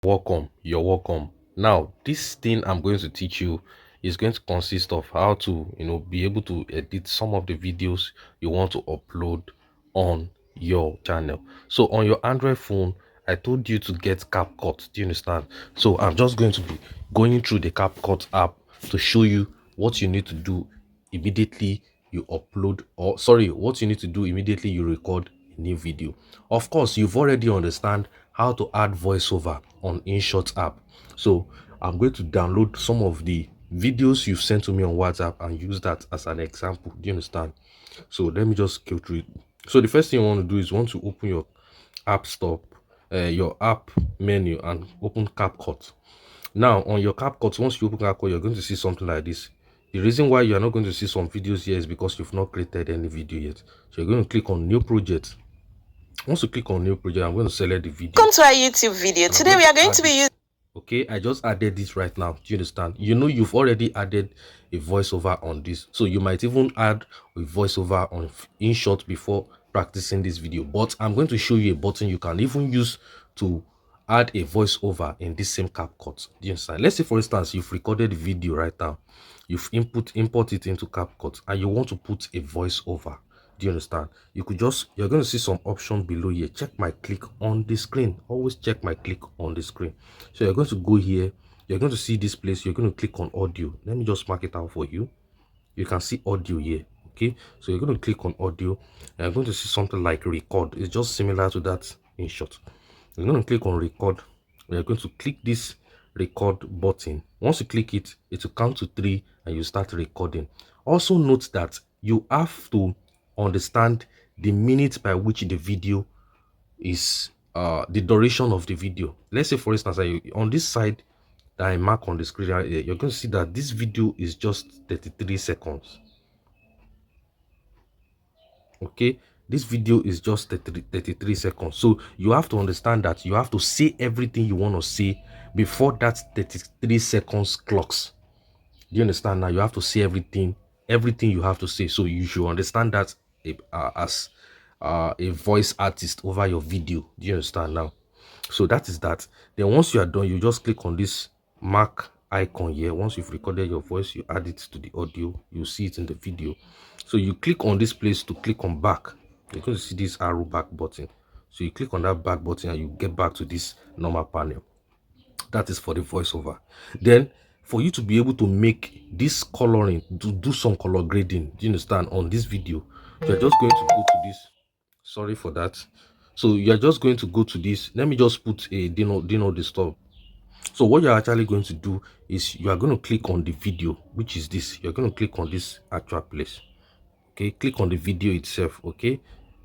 Welcome, you're welcome. Now, this thing I'm going to teach you is going to consist of how to, be able to edit some of the videos you want to upload on your channel. So on your Android phone, I told you to get CapCut. Do you understand? So I'm just going to be going through the CapCut app to show you what you need to do immediately you upload, or sorry, what you need to do immediately you record a new video. Of course, you've already understand how to add voiceover on InShot app. So I'm going to download some of the videos you've sent to me on WhatsApp and use that as an example. Do you understand? So let me just go through it. So the first thing you want to do is want to open your app store, your app menu, and open CapCut. Now on your CapCut, once you open CapCut, you're going to see something like this. The reason why you are not going to see some videos here is because you've not created any video yet. So you're going to click on new project. Once you click on new project, I'm going to select the video. Welcome to our YouTube video. Today we are going to be using. Okay, I just added this right now. Do you understand? You know you've already added a voiceover on this, so you might even add a voiceover on InShot before practicing this video. But I'm going to show you a button you can even use to add a voiceover in this same CapCut. Do you understand? Let's say for instance you've recorded a video right now, you've import it into CapCut, and you want to put a voiceover. Do you understand? You're going to see some option below here. Check my click on the screen. Always check my click on the screen. So you're going to go here. You're going to see this place. You're going to click on audio. Let me just mark it out for you. You can see audio here. Okay, so you're going to click on audio, and you're going to see something like record. It's just similar to that InShot. You're going to click on record. You're going to click this record button. Once you click it, it will count to 3 and you start recording. Also note that you have to understand the minute by which the video is, the duration of the video. Let's say for instance, on this side that I mark on the screen right here, you're going to see that this video is just 33 seconds. Okay, this video is just 33 seconds. So you have to understand that you have to say everything you want to say before that 33 seconds clocks. Do you understand? Now you have to say everything you have to say. So you should understand that as a voice artist over your video. Do you understand now? So that is that. Then once you are done, you just click on this mark icon here. Once you've recorded your voice, you add it to the audio. You see it in the video. So you click on this place to click on back. You're going to see this arrow back button. So you click on that back button and you get back to this normal panel. That is for the voiceover. Then for you to be able to make this coloring, to do some color grading, do you understand, on this video, you're just going to go to this. Sorry for that. So you're just going to go to this. Let me just put a do not disturb. So what you're actually going to do is you are going to click on the video, which is this. You're going to click on this actual place. Okay, click on the video itself. Okay,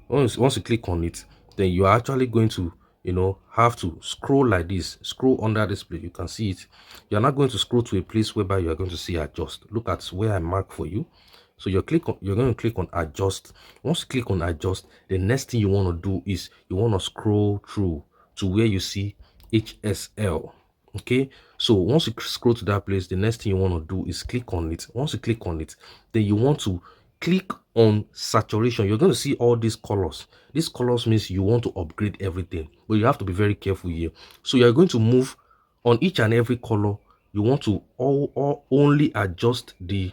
once you click on it, then you are actually going to have to scroll like this. Scroll under this place, you can see it. You're not going to scroll to a place whereby you are going to see adjust. Look at where I mark for you. So you're going to click on adjust. Once you click on adjust, the next thing you want to do is you want to scroll through to where you see HSL. Okay, so once you scroll to that place, the next thing you want to do is click on it. Once you click on it, then you want to click on saturation. You're going to see all these colors. These colors means you want to upgrade everything, but you have to be very careful here. So you're going to move on each and every color. You want to only adjust the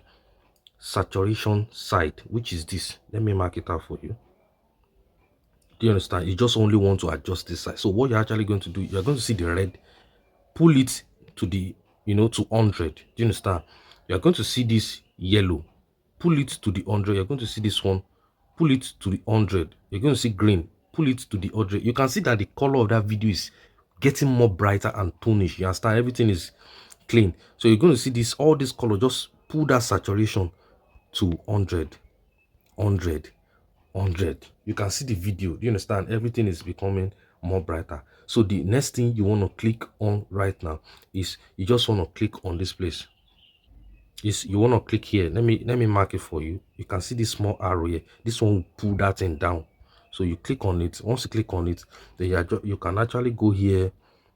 saturation side, which is this. Let me mark it out for you. Do you understand? You just only want to adjust this side. So what you're actually going to do, you're going to see the red, pull it to the to 100. Do you understand? You're going to see this yellow, pull it to the 100. You're going to see this one, pull it to the 100. You're going to see green, pull it to the 100. You can see that the color of that video is getting more brighter and tonish. You understand? Everything is clean. So you're going to see this, all this color, just pull that saturation to 100. You can see the video. Do you understand? Everything is becoming more brighter. So the next thing you want to click on right now is you just want to click on this place. You want to click here. Let me mark it for you. You can see this small arrow here. This one will pull that thing down. So you click on it. Once you click on it, then you can actually go here.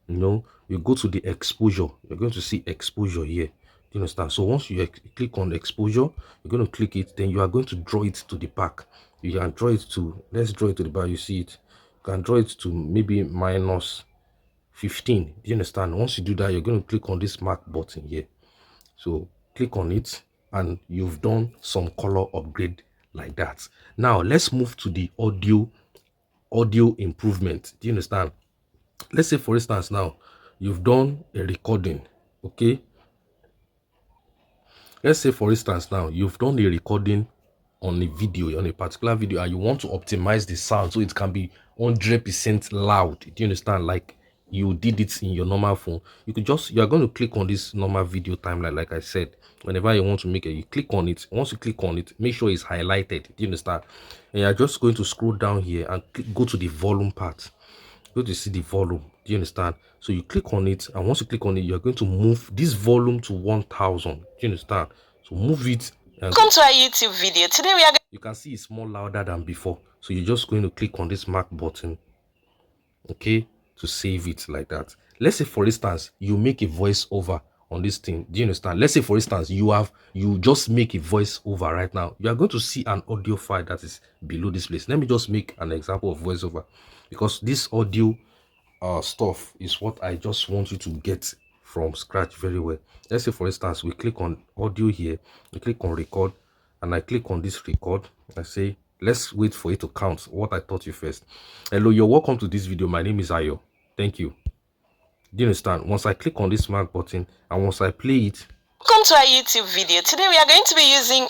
You go to the exposure. You're going to see exposure here. Do you understand? So once you click on the exposure, you're going to click it. Then you are going to draw it to the back. You can draw it to, let's draw it to the back. You see it. You can draw it to maybe 15. Do you understand? Once you do that, you're going to click on this mark button here. So click on it and you've done some color upgrade like that. Now let's move to the audio improvement. Do you understand? Let's say for instance now you've done a recording. Okay, let's say for instance now you've done a recording on a video, on a particular video, and you want to optimize the sound so it can be 100% loud. Do you understand? Like you did it in your normal phone, you are going to click on this normal video timeline. Like I said, whenever you want to make it, you click on it. Once you click on it, make sure it's highlighted. Do you understand? And you're just going to scroll down here and go to the volume part. Go to see the volume. Do you understand? So you click on it, and once you click on it, you're going to move this volume to 1000. Do you understand? So move it. Welcome to our YouTube video. Today we are going. You can see it's more louder than before. So you're just going to click on this mark button, okay, to save it like that. Let's say for instance you make a voice over on this thing. Do you understand? Let's say for instance you just make a voice over right now. You are going to see an audio file that is below this place. Let me just make an example of voiceover, because this audio stuff is what I just want you to get from scratch very well. Let's say for instance we click on audio here, we click on record, and I click on this record. I say let's wait for it to count what I taught you first. Hello, you're welcome to this video. My name is Ayo. Thank you. Do you understand? Once I click on this mark button and once I play it, Welcome to our YouTube video. Today we are going to be using.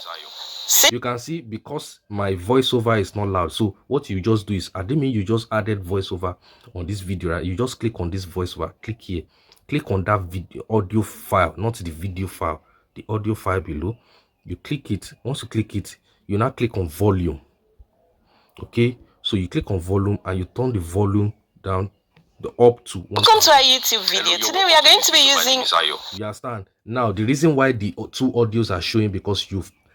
You can see because my voiceover is not loud. So what you just do is, I didn't mean you just added voiceover on this video, right? You just click on this voiceover, click here, click on that video audio file, not the video file, the audio file below. You click it. Once you click it, you now click on volume. Okay, so you click on volume and you turn the volume down up to 1. Welcome to our YouTube video. Today we are going to be using. You understand? Now the reason why the two audios are showing, because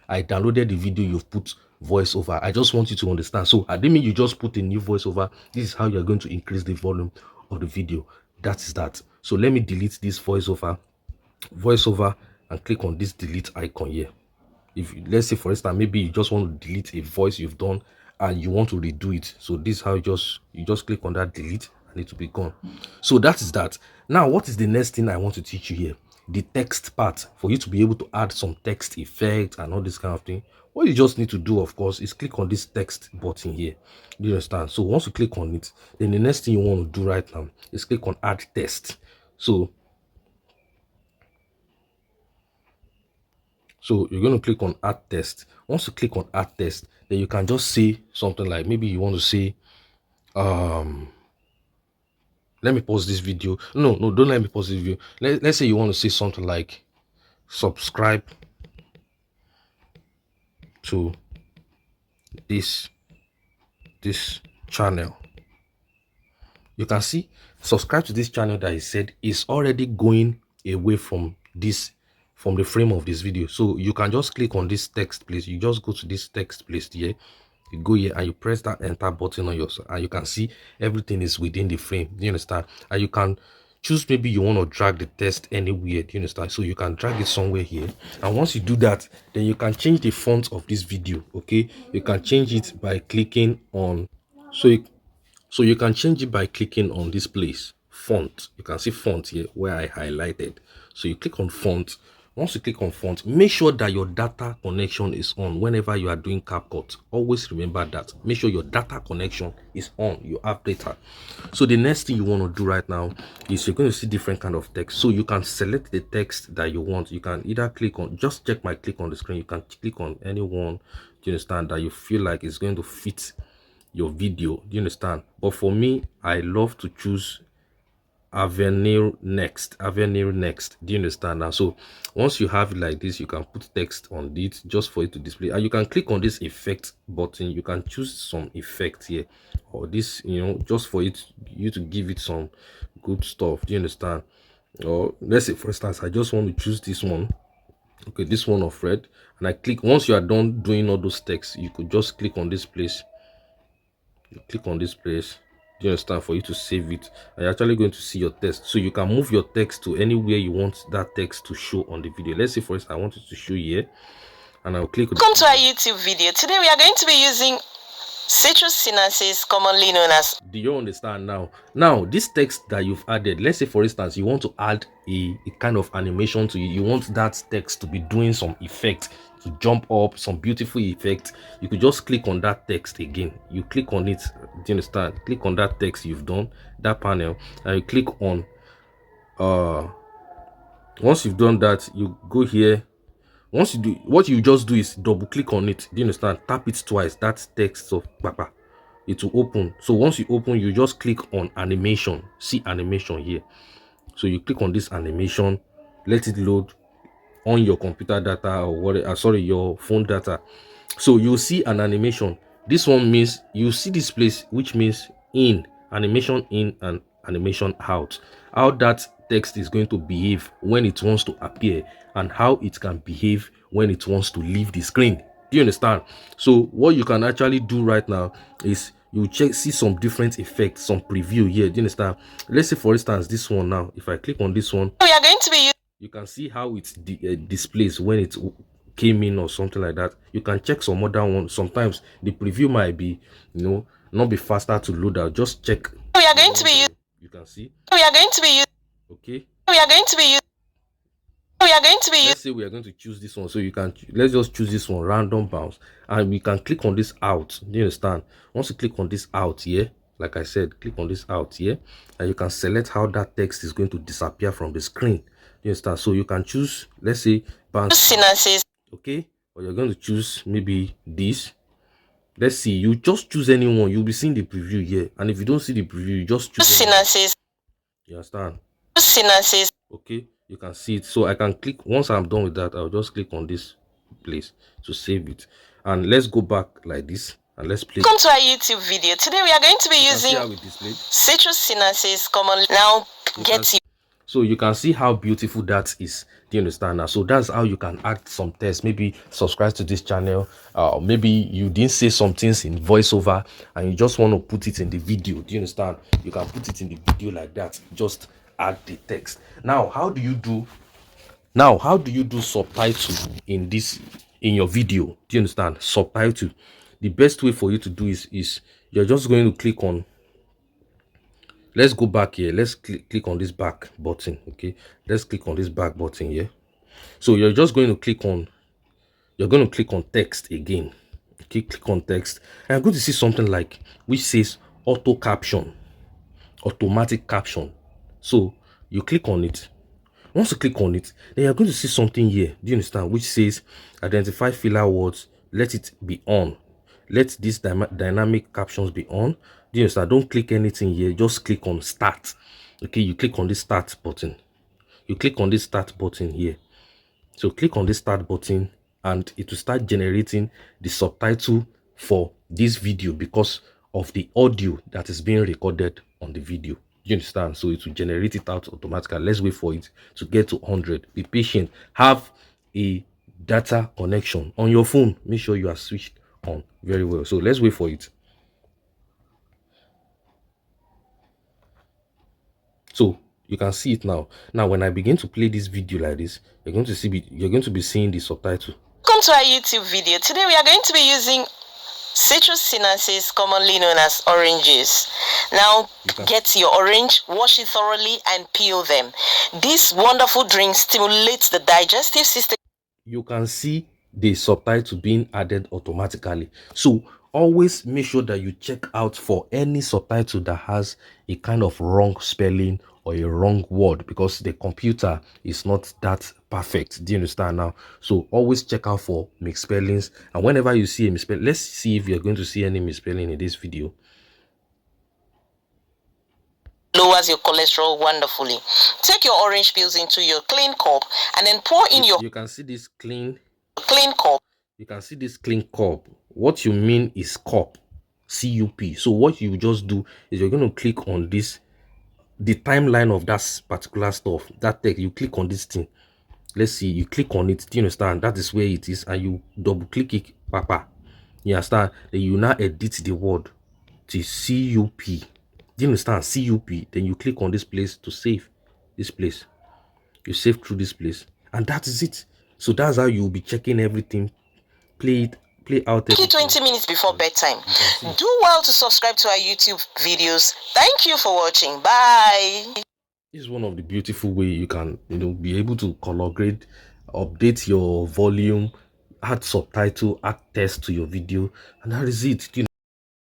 I downloaded the video, you've put voiceover. I just want you to understand. So I didn't mean you just put a new voiceover. This is how you're going to increase the volume of the video. That is that. So let me delete this voiceover, and click on this delete icon here. If let's say for instance maybe you just want to delete a voice you've done and you want to redo it, so this is how you just click on that delete and it will be gone. So that is that. Now what is the next thing I want to teach you here? The text part. For you to be able to add some text effect and all this kind of thing, what you just need to do, of course, is click on this text button here. Do you understand? So once you click on it, then the next thing you want to do right now is click on add text. So you're going to click on add text. Once you click on add text, then you can just say something like, maybe you want to say let me pause this video. No, don't let me pause this video. Let's say you want to say something like subscribe to this channel. You can see subscribe to this channel that I said is already going away from the frame of this video. So you can just click on this text place. You just go to this text place here, you go here and you press that enter button on yours, and you can see everything is within the frame. Do you understand? And you can choose, maybe you want to drag the text anywhere. Do you understand? So you can drag it somewhere here, and once you do that, then you can change the font of this video. Okay, you can change it by clicking on so you can change it by clicking on this place, font. You can see font here where I highlighted. So you click on font. Once you click on font, make sure that your data connection is on whenever you are doing CapCut. Always remember that. Make sure your data connection is on. You have data. So the next thing you want to do right now is you're going to see different kind of text. So you can select the text that you want. You can either click on, just check my click on the screen. You can click on any one, do you understand, that you feel like it's going to fit your video. Do you understand? But for me, I love to choose Avenir next. Do you understand? Now so once you have it like this, you can put text on it just for it to display, and you can click on this effect button. You can choose some effect here, or this, just for you to give it some good stuff. Do you understand? Or let's say for instance I just want to choose this one. Okay, this one of red, and I click. Once you are done doing all those texts, you could just click on this place. You click on this place. Do you understand? For you to save it, and you're actually going to see your text. So you can move your text to anywhere you want that text to show on the video. Let's say for instance I want it to show here, and I'll click on. Welcome to our YouTube video. Today we are going to be using. citrus sinensis, commonly known as. Do you understand now? Now, this text that you've added, let's say for instance, you want to add a kind of animation to it. You want that text to be doing some effect, to jump up, some beautiful effect. You could just click on that text again. You click on it. Do you understand? Click on that text you've done, that panel, and you click on once you've done that, you go here. Once you do, what you just do is double click on it. Do you understand? Tap it twice. That text of papa, it will open. So once you open, you just click on animation. See animation here. So you click on this animation, let it load on your computer data or what? Sorry, your phone data. So you'll see an animation. This one means you see this place, which means in, animation in and animation out. How that text is going to behave when it wants to appear, and how it can behave when it wants to leave the screen. Do you understand? So what you can actually do right now is you see some different effects, some preview here. Do you understand? Let's say for instance this one. Now if I click on this one, We are going to be you can see how it displays when it came in or something like that. You can check some other one. Sometimes the preview might be, not be faster to load out. Just check. We are going to be. You can see. We are going to be. Okay. We are going to be. We are going to be. Let's say we are going to choose this one. So you can, let's just choose this one, random bounce, and we can click on this out. Do you understand? Once you click on this out here, like I said, click on this out here, and you can select how that text is going to disappear from the screen. You understand? So you can choose, let's say, bounce. Sinensis. Okay, or you're going to choose maybe this. Let's see, you just choose anyone. You'll be seeing the preview here, and if you don't see the preview, you just choose Sinensis. You understand? Sinensis. Okay, you can see it. So I can click. Once I'm done with that, I'll just click on this place to save it, and let's go back like this, and let's play. Welcome to our YouTube video. Today we are going to be using how it displayed. citrus sinensis, commonly. Now get it. So you can see how beautiful that is. Do you understand now? So that's how you can add some text. Maybe subscribe to this channel. Maybe you didn't say some things in voiceover and you just want to put it in the video. Do you understand? You can put it in the video like that. Just add the text. Now, how do you do subtitle in your video? Do you understand? Subtitle. The best way for you to do is you're just going to click on. Let's go back here. Let's click on this back button. Okay, let's click on this back button here. So you're just going to click on text again. Okay, click on text, and I'm going to see something like which says auto caption, automatic caption. So you click on it. Once you click on it, then you're going to see something here. Do you understand? Which says identify filler words, let it be on. Let these dynamic captions be on. Do you understand? Don't click anything here. Just click on start. Okay, you click on this start button. You click on this start button here. So click on this start button and it will start generating the subtitle for this video because of the audio that is being recorded on the video. You understand? So it will generate it out automatically. Let's wait for it to get to 100. Be patient. Have a data connection on your phone. Make sure you are switched on very well. So let's wait for it. So you can see it now. Now when I begin to play this video like this, you're going to be seeing the subtitle. Welcome to our YouTube video. Today we are going to be using citrus sinensis, commonly known as oranges. Now get your orange, wash it thoroughly and peel them. This wonderful drink stimulates the digestive system. You can see the subtitle being added automatically. So always make sure that you check out for any subtitle that has a kind of wrong spelling or a wrong word, because the computer is not that perfect. Do you understand now? So always check out for misspellings, and whenever you see a misspelling, let's see if you're going to see any misspelling in this video. Lowers your cholesterol wonderfully. Take your orange peels into your clean cup and then pour in you can see this clean cup. You can see this clean cup. What you mean is cup, CUP. So what you just do is you're going to click on this, the timeline of that particular stuff, that text. You click on this thing. Let's see, you click on it. Do you understand? That is where it is, and you double click it, papa. You understand? Then you now edit the word to CUP. Do you understand? CUP. Then you click on this place to save this place. You save through this place, and that is it. So that's how you'll be checking everything. Play it play out everything. 20 minutes before bedtime. Do well to subscribe to our YouTube videos. Thank you for watching. Bye. This is one of the beautiful way you can, be able to color grade, update your volume, add subtitle, add text to your video, and that is it.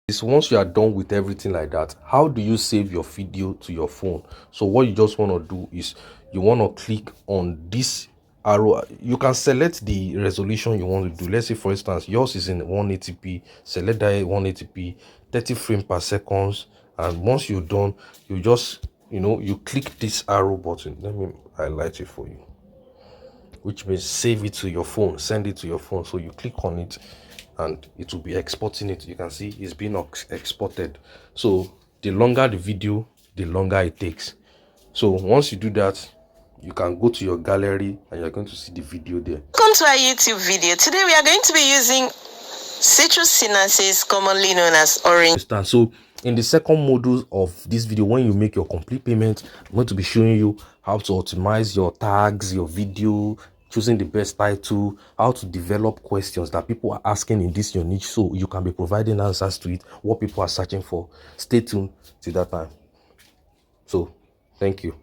Is once you are done with everything like that, how do you save your video to your phone? So what you just want to do is you want to click on this arrow. You can select the resolution you want to do. Let's say for instance yours is in 180p. Select that 180p, 30 frames per second, and once you're done, you just you click this arrow button. Let me highlight it for you, which means save it to your phone, send it to your phone. So you click on it and it will be exporting it. You can see it's being exported. So the longer the video, the longer it takes. So once you do that, you can go to your gallery and you're going to see the video there. Welcome to our YouTube video. Today we are going to be using citrus synapses, commonly known as orange. So in the second module of this video, when you make your complete payment, I'm going to be showing you how to optimize your tags, your video, choosing the best title, how to develop questions that people are asking in this your niche, so you can be providing answers to it, what people are searching for. Stay tuned till that time. So thank you.